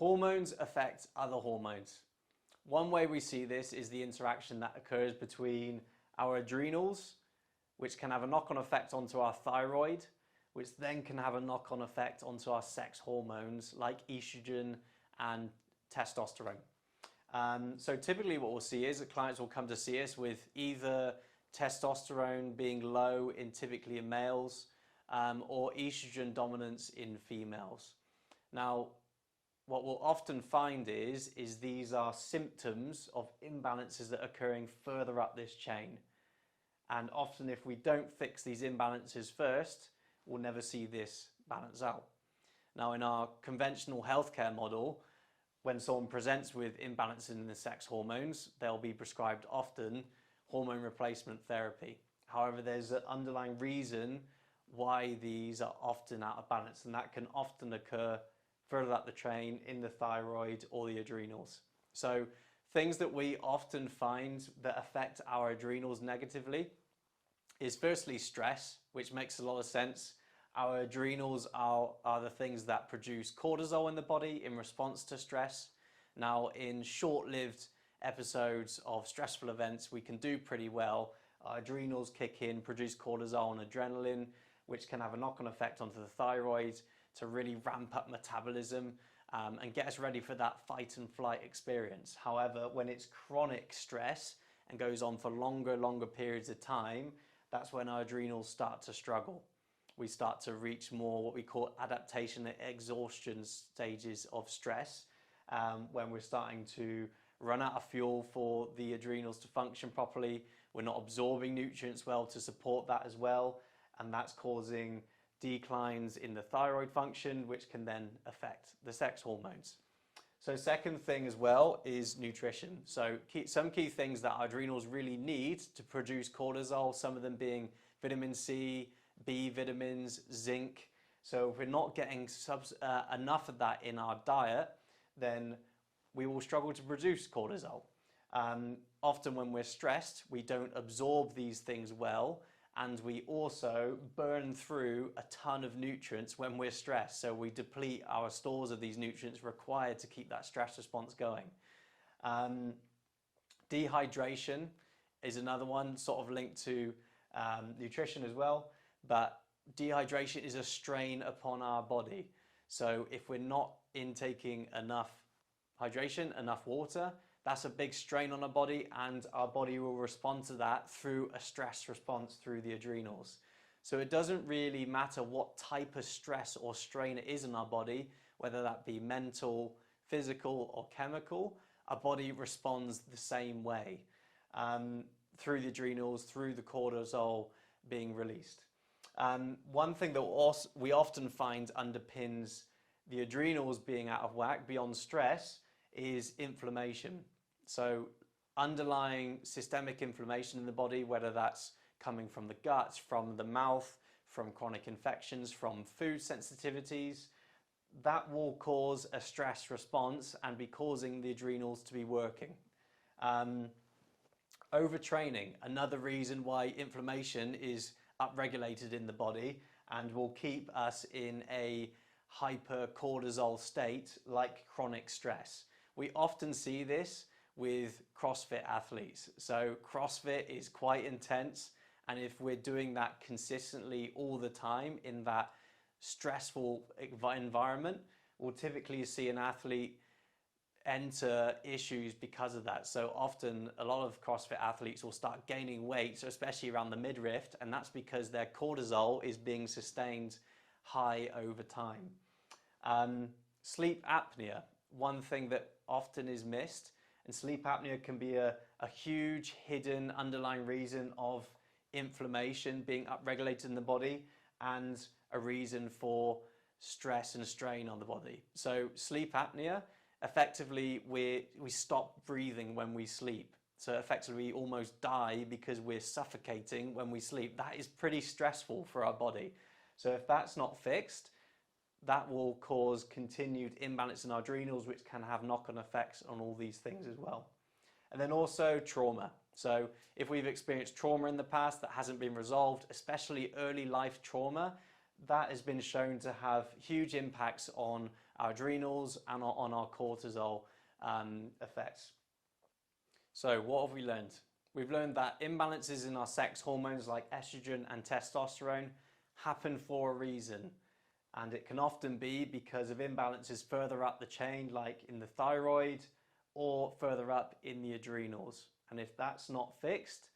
Hormones affect other hormones. One way we see this is the interaction that occurs between our adrenals, which can have a knock-on effect onto our thyroid, which then can have a knock-on effect onto our sex hormones like estrogen and testosterone. So typically what we'll see is that clients will come to see us with either testosterone being low typically in males, or estrogen dominance in females. Now, what we'll often find is these are symptoms of imbalances that are occurring further up this chain. And often if we don't fix these imbalances first, we'll never see this balance out. Now, in our conventional healthcare model, when someone presents with imbalances in the sex hormones, they'll be prescribed often hormone replacement therapy. However, there's an underlying reason why these are often out of balance, and that can often occur further up the chain in the thyroid or the adrenals. So things that we often find that affect our adrenals negatively is firstly stress, which makes a lot of sense. Our adrenals are the things that produce cortisol in the body in response to stress. Now, in short-lived episodes of stressful events, we can do pretty well. Our adrenals kick in, produce cortisol and adrenaline, which can have a knock-on effect onto the thyroid to really ramp up metabolism and get us ready for that fight and flight experience. However, when it's chronic stress and goes on for longer periods of time, that's when our adrenals start to struggle. We start to reach more what we call adaptation and exhaustion stages of stress, when we're starting to run out of fuel for the adrenals to function properly. We're not absorbing nutrients well to support that as well, and that's causing declines in the thyroid function, which can then affect the sex hormones. So second thing as well is nutrition. So some key things that our adrenals really need to produce cortisol, some of them being vitamin C, B vitamins, zinc. So if we're not getting enough of that in our diet, then we will struggle to produce cortisol. Often when we're stressed, we don't absorb these things well, and we also burn through a ton of nutrients when we're stressed. So we deplete our stores of these nutrients required to keep that stress response going. Dehydration is another one sort of linked to nutrition as well, but dehydration is a strain upon our body. So if we're not intaking enough hydration, enough water, that's a big strain on our body, and our body will respond to that through a stress response through the adrenals. So it doesn't really matter what type of stress or strain it is in our body, whether that be mental, physical, or chemical, our body responds the same way through the adrenals, through the cortisol being released. One thing that we often find underpins the adrenals being out of whack beyond stress is inflammation. So underlying systemic inflammation in the body, whether that's coming from the gut, from the mouth, from chronic infections, from food sensitivities, that will cause a stress response and be causing the adrenals to be working. Overtraining, another reason why inflammation is upregulated in the body and will keep us in a hypercortisol state like chronic stress. We often see this with CrossFit athletes. So CrossFit is quite intense, and if we're doing that consistently all the time in that stressful environment, we'll typically see an athlete enter issues because of that. So often a lot of CrossFit athletes will start gaining weight, so especially around the midriff, and that's because their cortisol is being sustained high over time. Sleep apnea, one thing that often is missed, and sleep apnea can be a huge hidden underlying reason of inflammation being upregulated in the body and a reason for stress and strain on the body. So sleep apnea, effectively we stop breathing when we sleep. So effectively we almost die because we're suffocating when we sleep. That is pretty stressful for our body. So if that's not fixed, that will cause continued imbalance in our adrenals, which can have knock-on effects on all these things as well. And then also trauma. So if we've experienced trauma in the past that hasn't been resolved, especially early life trauma, that has been shown to have huge impacts on our adrenals and on our cortisol effects. So what have we learned? We've learned that imbalances in our sex hormones like estrogen and testosterone happen for a reason. And it can often be because of imbalances further up the chain, like in the thyroid or further up in the adrenals. And if that's not fixed,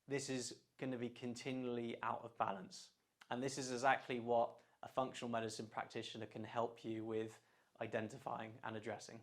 this is going to be continually out of balance. And this is exactly what a functional medicine practitioner can help you with identifying and addressing.